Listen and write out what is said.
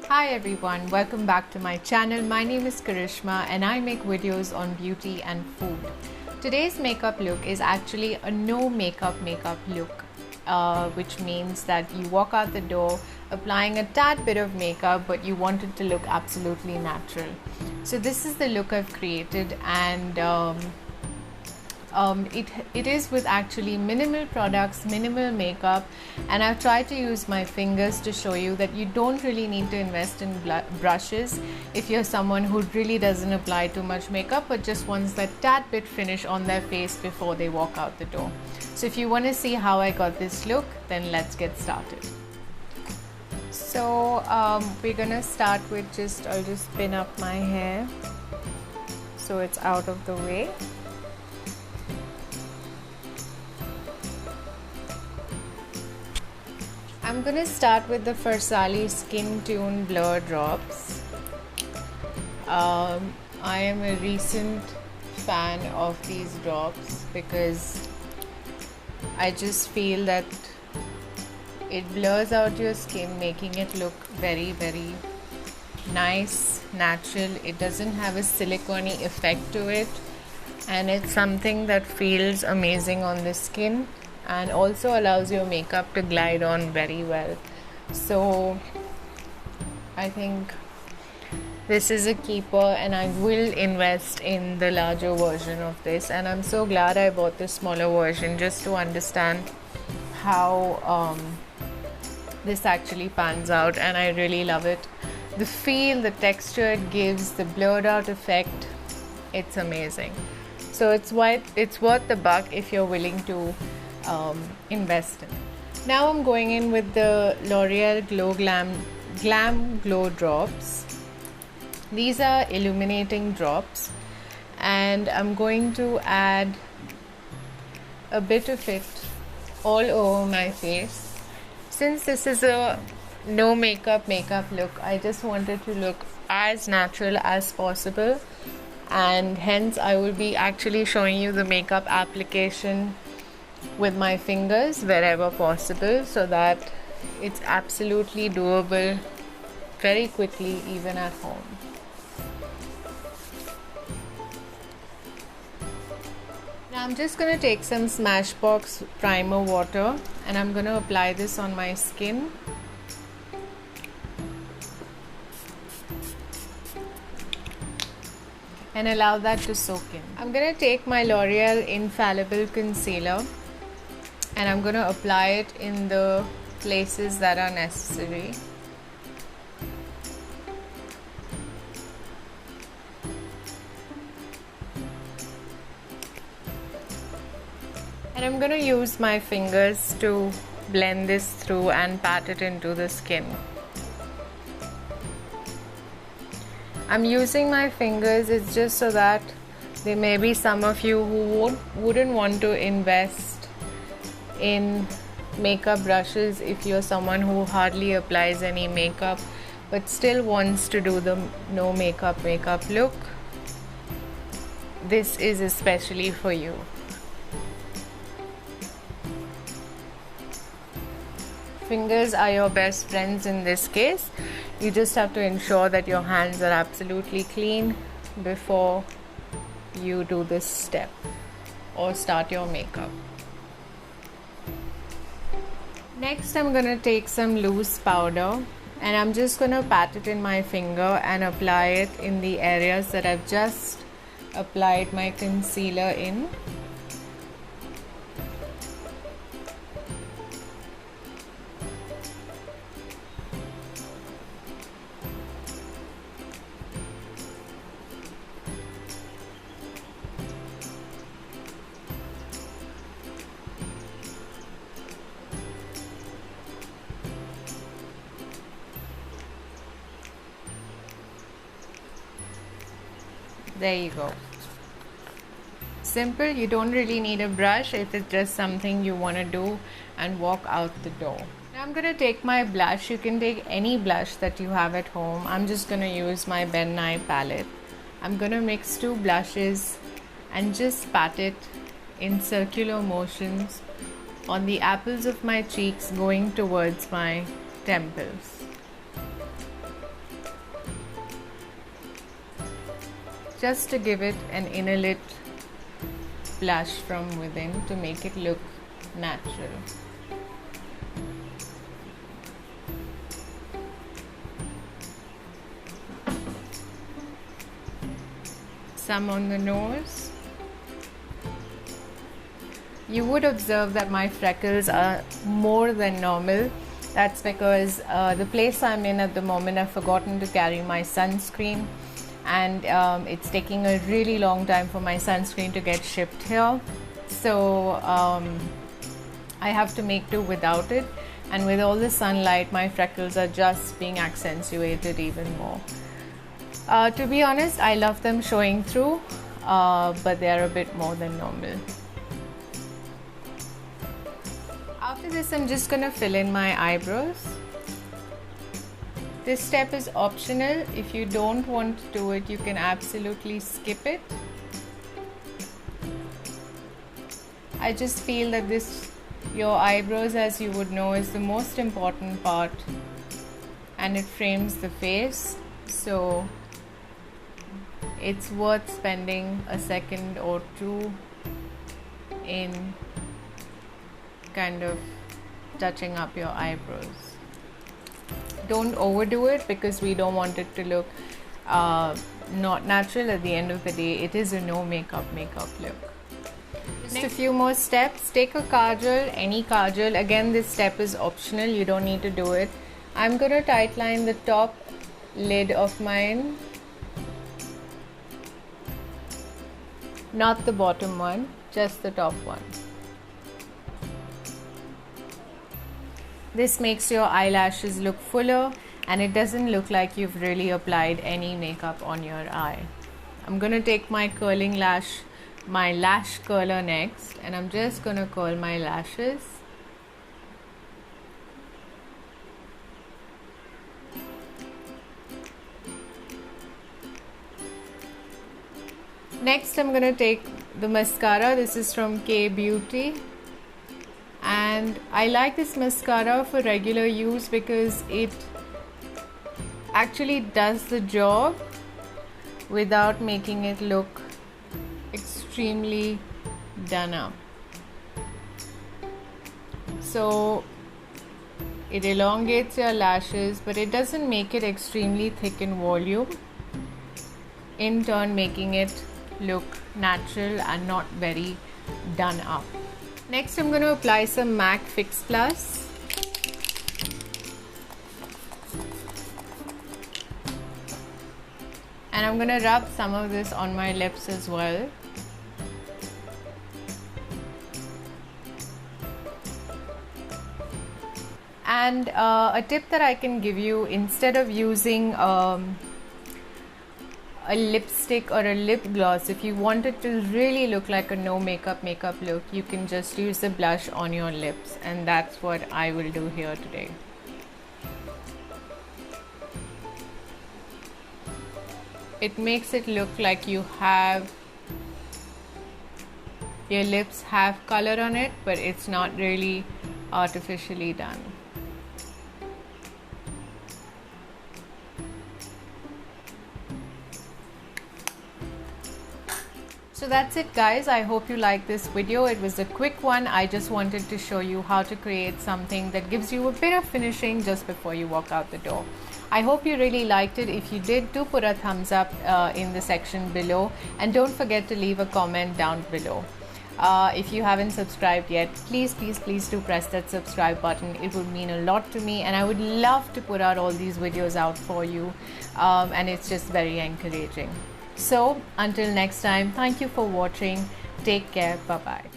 Hi everyone, welcome back to my channel. My name is Karishma and I make videos on beauty and food. Today's makeup look is actually a no makeup look, which means that you walk out the door applying a tad bit of makeup but you want it to look absolutely natural. So this is the look I've created, and it is with actually minimal products, minimal makeup, and I've tried to use my fingers to show you that you don't really need to invest in brushes if you're someone who really doesn't apply too much makeup but just wants that tad bit finish on their face before they walk out the door. So if you want to see how I got this look, then let's get started. So we're gonna start with I'll just pin up my hair so it's out of the way. I'm going to start with the Farsali Skin Tune Blur Drops. I am a recent fan of these drops because I just feel that it blurs out your skin, making it look very, very nice, natural. It doesn't have a silicone-y effect to it, and it's something that feels amazing on the skin and also allows your makeup to glide on very well. So I think this is a keeper, and I will invest in the larger version of this, and I'm so glad I bought the smaller version just to understand how this actually pans out, and I really love it. The feel, the texture it gives, the blurred out effect, it's amazing. So it's worth the buck if you're willing to invest in. Now I'm going in with the L'Oreal Glam Glow Drops. These are illuminating drops, and I'm going to add a bit of it all over my face. Since this is a no makeup look, I just wanted to look as natural as possible, and hence I will be actually showing you the makeup application with my fingers wherever possible, so that it's absolutely doable very quickly even at home. Now I'm just going to take some Smashbox primer water and I'm going to apply this on my skin. And allow that to soak in. I'm going to take my L'Oreal Infallible Concealer and I'm going to apply it in the places that are necessary. And I'm going to use my fingers to blend this through and pat it into the skin. I'm using my fingers, it's just so that there may be some of you who wouldn't want to invest in makeup brushes if you're someone who hardly applies any makeup but still wants to do the no makeup look. This is especially for you. Fingers are your best friends in this case. You just have to ensure that your hands are absolutely clean before you do this step or start your makeup. Next, I'm going to take some loose powder and I'm just going to pat it in my finger and apply it in the areas that I've just applied my concealer in. There you go. Simple. You don't really need a brush if it's just something you want to do and walk out the door. Now I'm going to take my blush. You can take any blush that you have at home. I'm just going to use my Ben Nye palette. I'm going to mix two blushes and just pat it in circular motions on the apples of my cheeks going towards my temples. just to give it an inner lit blush from within to make it look natural. Some on the nose. You would observe that my freckles are more than normal. That's because the place I'm in at the moment, I've forgotten to carry my sunscreen, and it's taking a really long time for my sunscreen to get shipped here. So I have to make do without it, and with all the sunlight, my freckles are just being accentuated even more. To be honest, I love them showing through, but they are a bit more than normal. After this, I'm just gonna fill in my eyebrows. This step is optional. If you don't want to do it, you can absolutely skip it. I just feel that your eyebrows, as you would know, is the most important part, and it frames the face. So it's worth spending a second or two in kind of touching up your eyebrows. Don't overdo it because we don't want it to look not natural. At the end of the day, it is a no makeup look. Just a few more steps. Take a kajal, any kajal. Again, this step is optional, you don't need to do it. I'm gonna tightline the top lid of mine, not the bottom one, just the top one. This makes your eyelashes look fuller, and it doesn't look like you've really applied any makeup on your eye. I'm gonna take my lash curler next, and I'm just gonna curl my lashes. Next, I'm gonna take the mascara. This is from K Beauty. And I like this mascara for regular use because it actually does the job without making it look extremely done up. So it elongates your lashes, but it doesn't make it extremely thick in volume, in turn making it look natural and not very done up. Next, I'm going to apply some MAC Fix Plus. And I'm going to rub some of this on my lips as well. And a tip that I can give you, instead of using a lipstick or a lip gloss, if you want it to really look like a no makeup look, you can just use the blush on your lips, and that's what I will do here today. It makes it look like your lips have color on it, but it's not really artificially done. So that's it, guys. I hope you liked this video. It was a quick one. I just wanted to show you how to create something that gives you a bit of finishing just before you walk out the door. I hope you really liked it. If you did, do put a thumbs up in the section below, and don't forget to leave a comment down below. If you haven't subscribed yet, please do press that subscribe button. It would mean a lot to me, and I would love to put out all these videos out for you, and it's just very encouraging. So until next time, thank you for watching. Take care. Bye bye.